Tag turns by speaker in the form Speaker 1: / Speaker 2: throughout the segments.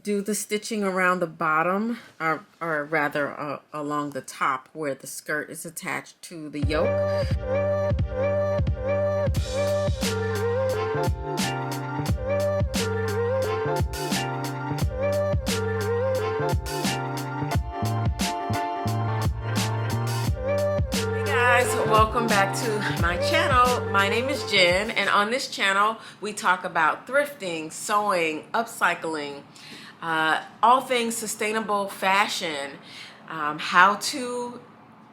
Speaker 1: do the stitching around the bottom, or rather along the top where the skirt is attached to the yoke. Welcome back to my channel. My name is Jen, and on this channel we talk about thrifting, sewing, upcycling, all things sustainable fashion, how to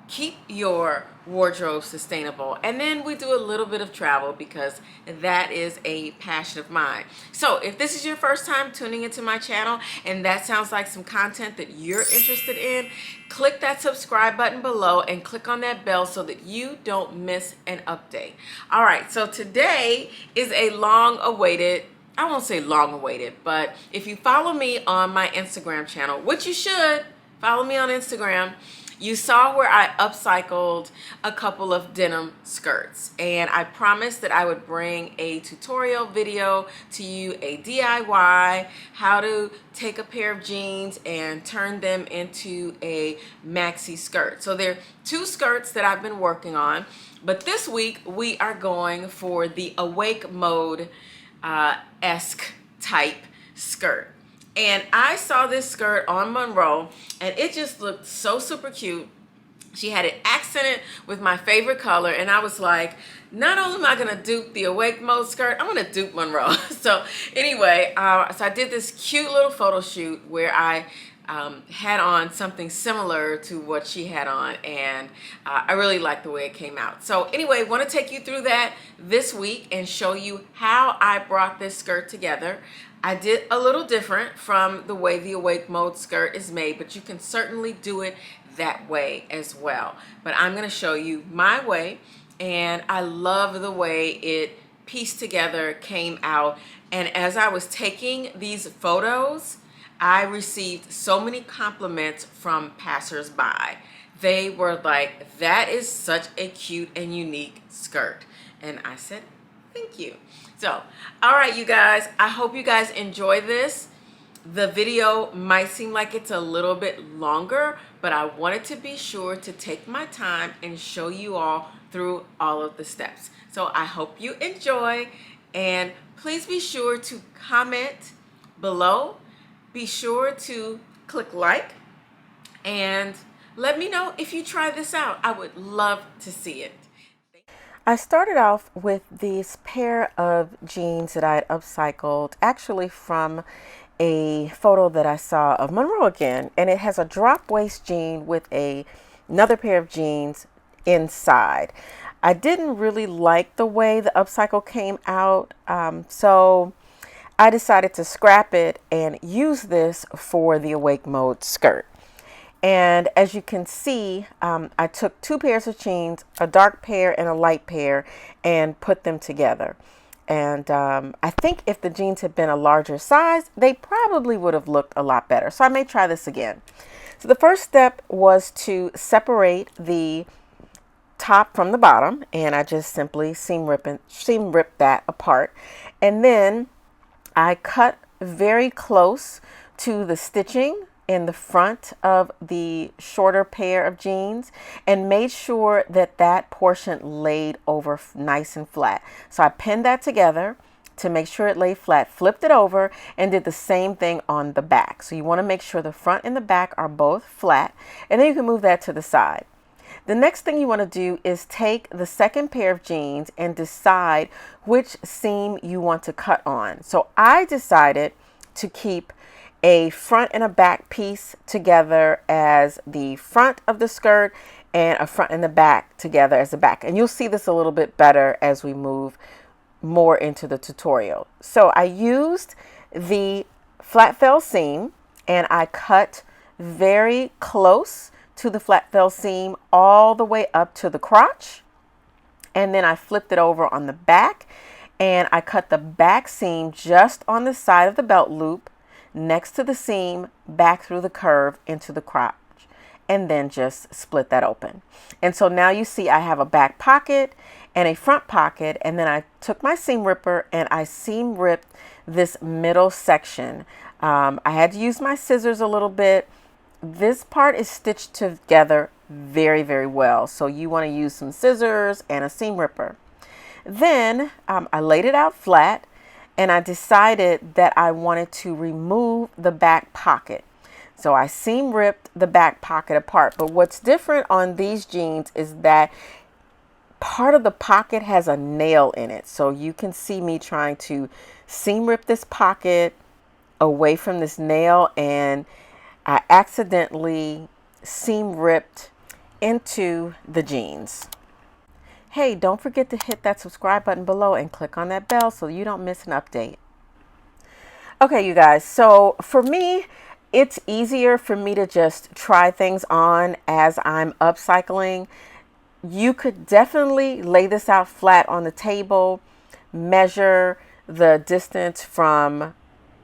Speaker 1: keep your wardrobe sustainable, and then we do a little bit of travel because that is a passion of mine. So if this is your first time tuning into my channel and that sounds like some content that you're interested in, click that subscribe button below and click on that bell so that you don't miss an update. All right, so today is a long-awaited, I won't say long-awaited, but if you follow me on my Instagram channel, which you should, follow me on Instagram, you saw where I upcycled a couple of denim skirts, and I promised that I would bring a tutorial video to you, a DIY, how to take a pair of jeans and turn them into a maxi skirt. So there are two skirts that I've been working on, but this week we are going for the awake mode esque type skirt. And I saw this skirt on Monroe and it just looked so super cute. She had it accented with my favorite color, and I was like, not only am I gonna dupe the awake mode skirt, I'm gonna dupe Monroe. So anyway, so I did this cute little photo shoot where I had on something similar to what she had on, and I really liked the way it came out. So anyway, want to take you through that this week and show you how I brought this skirt together. I did a little different from the way the awake mode skirt is made, but you can certainly do it that way as well. But I'm going to show you my way, and I love the way it pieced together, came out. And as I was taking these photos, I received so many compliments from passersby. They were like, that is such a cute and unique skirt. And I said, thank you. So, all right, you guys, I hope you guys enjoy this. The video might seem like it's a little bit longer, but I wanted to be sure to take my time and show you all through all of the steps. So I hope you enjoy, and please be sure to comment below. Be sure to click like and let me know if you try this out. I would love to see it. I started off with this pair of jeans that I had upcycled, actually from a photo that I saw of Monroe again, and it has a drop waist jean with another pair of jeans inside. I didn't really like the way the upcycle came out, so I decided to scrap it and use this for the awake mode skirt. And as you can see, I took two pairs of jeans, a dark pair and a light pair, and put them together. And I think if the jeans had been a larger size, they probably would have looked a lot better. So I may try this again. So the first step was to separate the top from the bottom, and I just simply seam ripped that apart. And then I cut very close to the stitching in the front of the shorter pair of jeans and made sure that that portion laid over nice and flat. So I pinned that together to make sure it lay flat, flipped it over, and did the same thing on the back. So you want to make sure the front and the back are both flat, and then you can move that to the side. The next thing you want to do is take the second pair of jeans and decide which seam you want to cut on. So I decided to keep a front and a back piece together as the front of the skirt and a front and the back together as the back. And you'll see this a little bit better as we move more into the tutorial. So I used the flat fell seam and I cut very close to the flat fell seam all the way up to the crotch, and then I flipped it over on the back and I cut the back seam just on the side of the belt loop next to the seam back through the curve into the crotch, and then just split that open. And so now you see I have a back pocket and a front pocket, and then I took my seam ripper and I seam ripped this middle section I had to use my scissors a little bit. This part is stitched together very, very well. So you want to use some scissors and a seam ripper. Then I laid it out flat and I decided that I wanted to remove the back pocket. So I seam ripped the back pocket apart. But what's different on these jeans is that part of the pocket has a nail in it. So you can see me trying to seam rip this pocket away from this nail, and I accidentally seam ripped into the jeans. Hey, don't forget to hit that subscribe button below and click on that bell so you don't miss an update. Okay, you guys, so for me, it's easier for me to just try things on as I'm upcycling. You could definitely lay this out flat on the table, measure the distance from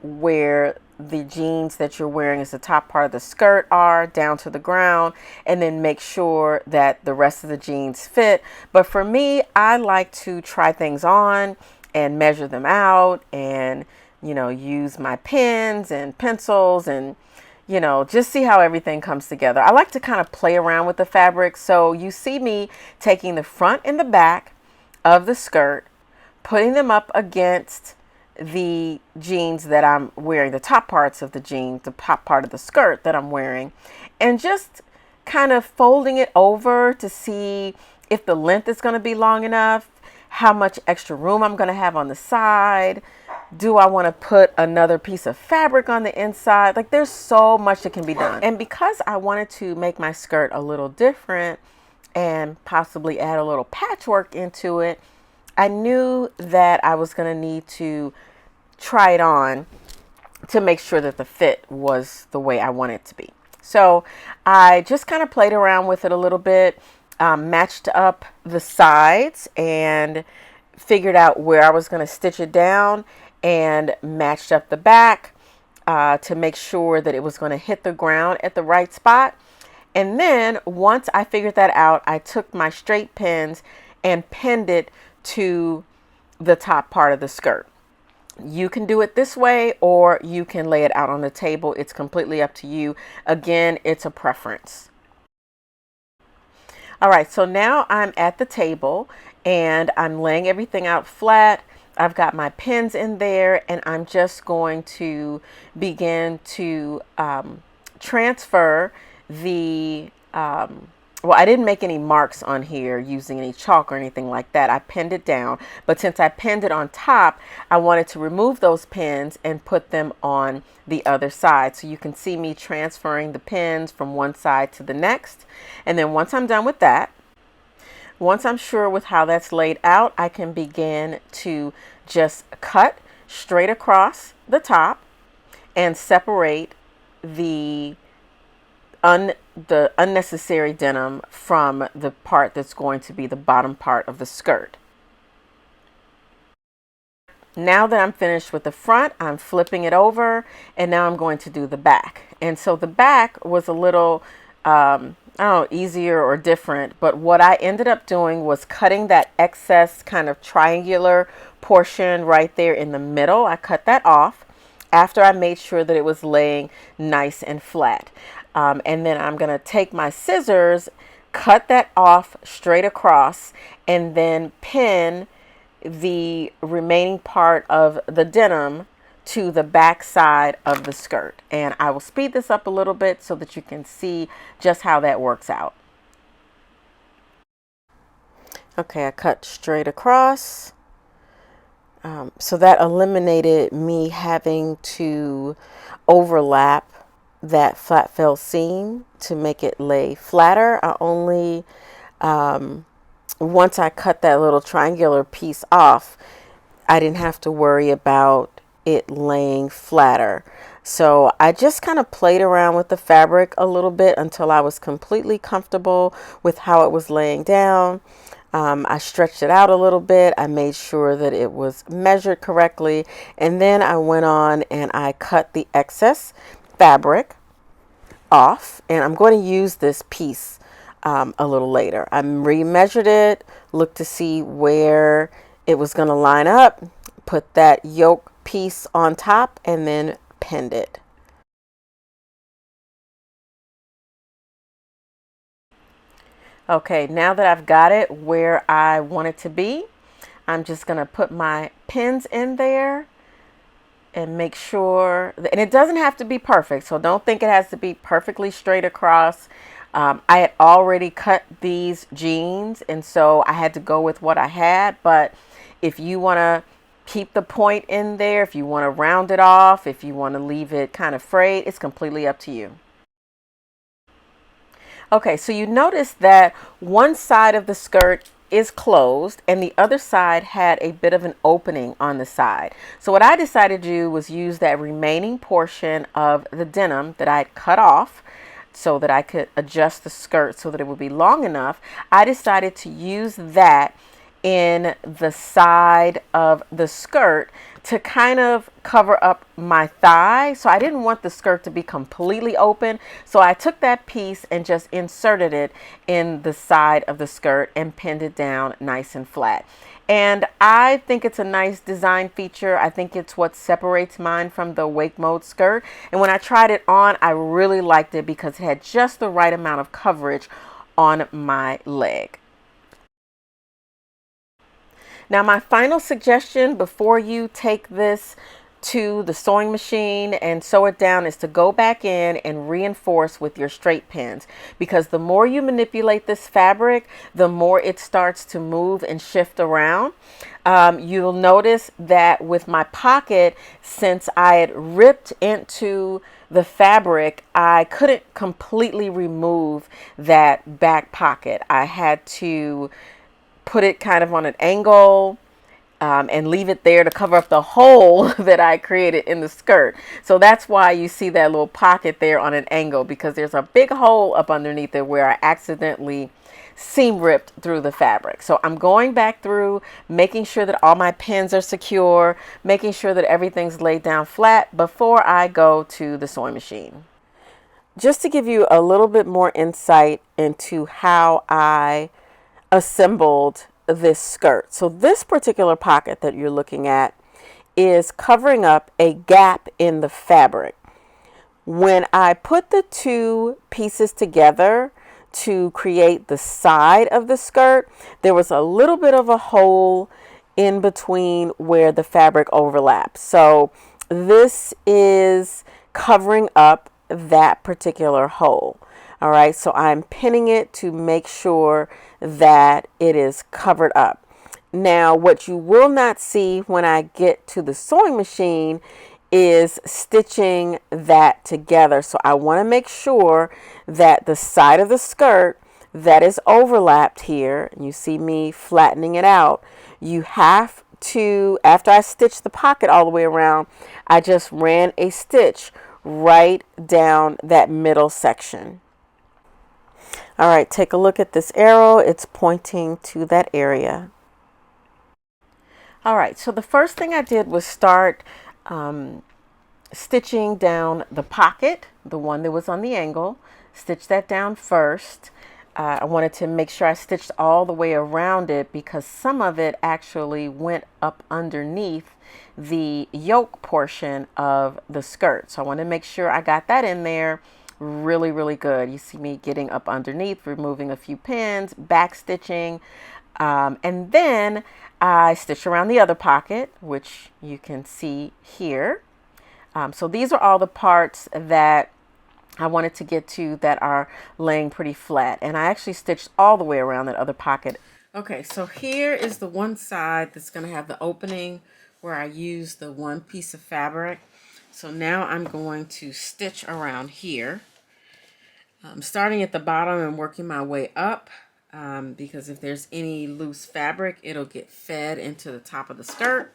Speaker 1: where the jeans that you're wearing as the top part of the skirt are down to the ground, and then make sure that the rest of the jeans fit. But for me, I like to try things on and measure them out and, use my pens and pencils and, just see how everything comes together. I like to kind of play around with the fabric. So you see me taking the front and the back of the skirt, putting them up against the jeans that I'm wearing, the top parts of the jeans, the top part of the skirt that I'm wearing, and just kind of folding it over to see if the length is going to be long enough, how much extra room I'm going to have on the side. Do I want to put another piece of fabric on the inside? Like, there's so much that can be done. And because I wanted to make my skirt a little different and possibly add a little patchwork into it, I knew that I was going to need to try it on to make sure that the fit was the way I want it to be. So I just kind of played around with it a little bit, matched up the sides and figured out where I was going to stitch it down, and matched up the back to make sure that it was going to hit the ground at the right spot. And then once I figured that out, I took my straight pins and pinned it to the top part of the skirt. You can do it this way, or you can lay it out on the table. It's completely up to you. Again, it's a preference. All right, so now I'm at the table and I'm laying everything out flat. I've got my pins in there, and I'm just going to begin to transfer the well, I didn't make any marks on here using any chalk or anything like that. I pinned it down, but since I pinned it on top, I wanted to remove those pins and put them on the other side. So you can see me transferring the pins from one side to the next. And then once I'm done with that, once I'm sure with how that's laid out, I can begin to just cut straight across the top and separate the unnecessary denim from the part that's going to be the bottom part of the skirt. Now that I'm finished with the front, I'm flipping it over, and now I'm going to do the back. And so the back was a little, I don't know, easier or different, but what I ended up doing was cutting that excess kind of triangular portion right there in the middle. I cut that off after I made sure that it was laying nice and flat. And then I'm going to take my scissors, cut that off straight across, and then pin the remaining part of the denim to the back side of the skirt. And I will speed this up a little bit so that you can see just how that works out. Okay, I cut straight across. So that eliminated me having to overlap that flat fell seam to make it lay flatter. I only, once I cut that little triangular piece off, I didn't have to worry about it laying flatter. So I just kind of played around with the fabric a little bit until I was completely comfortable with how it was laying down. I stretched it out a little bit. I made sure that it was measured correctly. And then I went on and I cut the excess fabric off, and I'm going to use this piece a little later. I remeasured it, looked to see where it was going to line up, put that yoke piece on top, and then pinned it. Okay, now that I've got it where I want it to be, I'm just going to put my pins in there and make sure, and it doesn't have to be perfect, so don't think it has to be perfectly straight across. I had already cut these jeans, and so I had to go with what I had, but if you want to keep the point in there, if you want to round it off, if you want to leave it kind of frayed, it's completely up to you. Okay, so you notice that one side of the skirt is closed and the other side had a bit of an opening on the side. So what I decided to do was use that remaining portion of the denim that I cut off so that I could adjust the skirt so that it would be long enough. I decided to use that in the side of the skirt to kind of cover up my thigh. So I didn't want the skirt to be completely open. So I took that piece and just inserted it in the side of the skirt and pinned it down nice and flat. And I think it's a nice design feature. I think it's what separates mine from the wake mode skirt. And when I tried it on, I really liked it because it had just the right amount of coverage on my leg. Now, my final suggestion before you take this to the sewing machine and sew it down is to go back in and reinforce with your straight pins, because the more you manipulate this fabric, the more it starts to move and shift around. You'll notice that with my pocket, since I had ripped into the fabric, I couldn't completely remove that back pocket. I had to put it kind of on an angle and leave it there to cover up the hole that I created in the skirt. So that's why you see that little pocket there on an angle, because there's a big hole up underneath it where I accidentally seam ripped through the fabric. So I'm going back through, making sure that all my pins are secure, making sure that everything's laid down flat before I go to the sewing machine. Just to give you a little bit more insight into how I assembled this skirt. So this particular pocket that you're looking at is covering up a gap in the fabric. When I put the two pieces together to create the side of the skirt, there was a little bit of a hole in between where the fabric overlaps. So this is covering up that particular hole. All right, so I'm pinning it to make sure that it is covered up. Now, what you will not see when I get to the sewing machine is stitching that together. So I want to make sure that the side of the skirt that is overlapped here, and you see me flattening it out, you have to, after I stitch the pocket all the way around, I just ran a stitch right down that middle section. All right, take a look at this arrow. It's pointing to that area. All right, so the first thing I did was start stitching down the pocket, the one that was on the angle. Stitch that down first. I wanted to make sure I stitched all the way around it because some of it actually went up underneath the yoke portion of the skirt. So I want to make sure I got that in there really good. You see me getting up underneath, removing a few pins, back stitching, and then I stitch around the other pocket, which you can see here. So these are all the parts that I wanted to get to that are laying pretty flat, and I actually stitched all the way around that other pocket. Okay, so here is the one side that's going to have the opening where I used the one piece of fabric. So now I'm going to stitch around here. I'm starting at the bottom and working my way up because if there's any loose fabric, it'll get fed into the top of the skirt.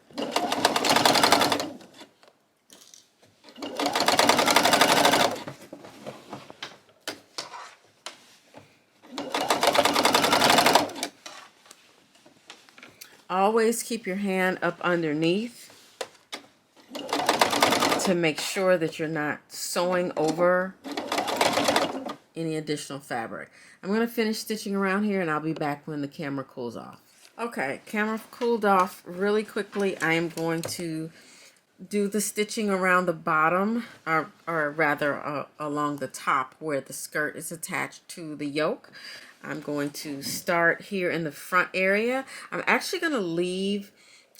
Speaker 1: Always keep your hand up underneath to make sure that you're not sewing over any additional fabric. I'm going to finish stitching around here and I'll be back when the camera cools off. Okay, camera cooled off really quickly. I am going to do the stitching around the bottom, or rather along the top where the skirt is attached to the yoke. I'm going to start here in the front area. I'm actually going to leave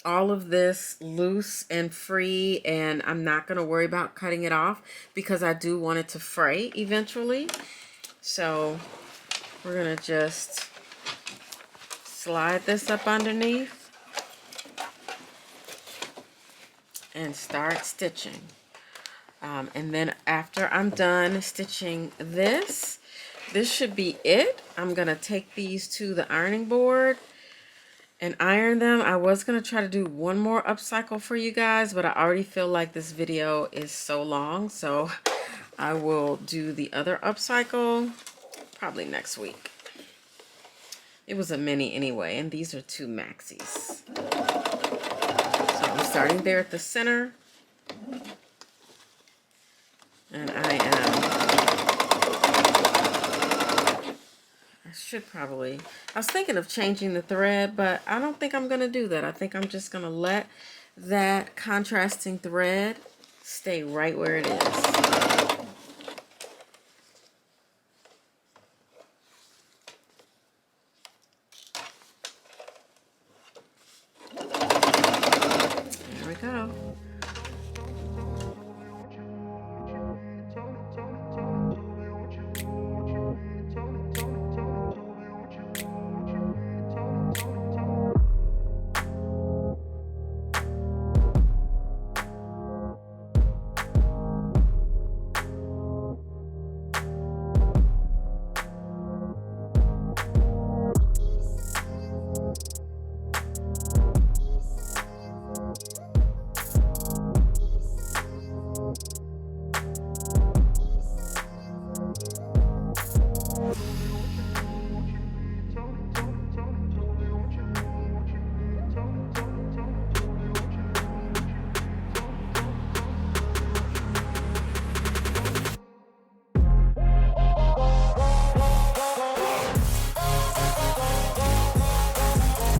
Speaker 1: all of this loose and free, and I'm not going to worry about cutting it off because I do want it to fray eventually. So we're going to just slide this up underneath and start stitching. And then after I'm done stitching this should be it. I'm gonna take these to the ironing board and iron them. I was gonna try to do one more upcycle for you guys, but I already feel like this video is so long, so I will do the other upcycle probably next week. It was a mini anyway, and these are 2 maxis. So I'm starting there at the center, and I was thinking of changing the thread, but I don't think I'm going to do that. I think I'm just going to let that contrasting thread stay right where it is.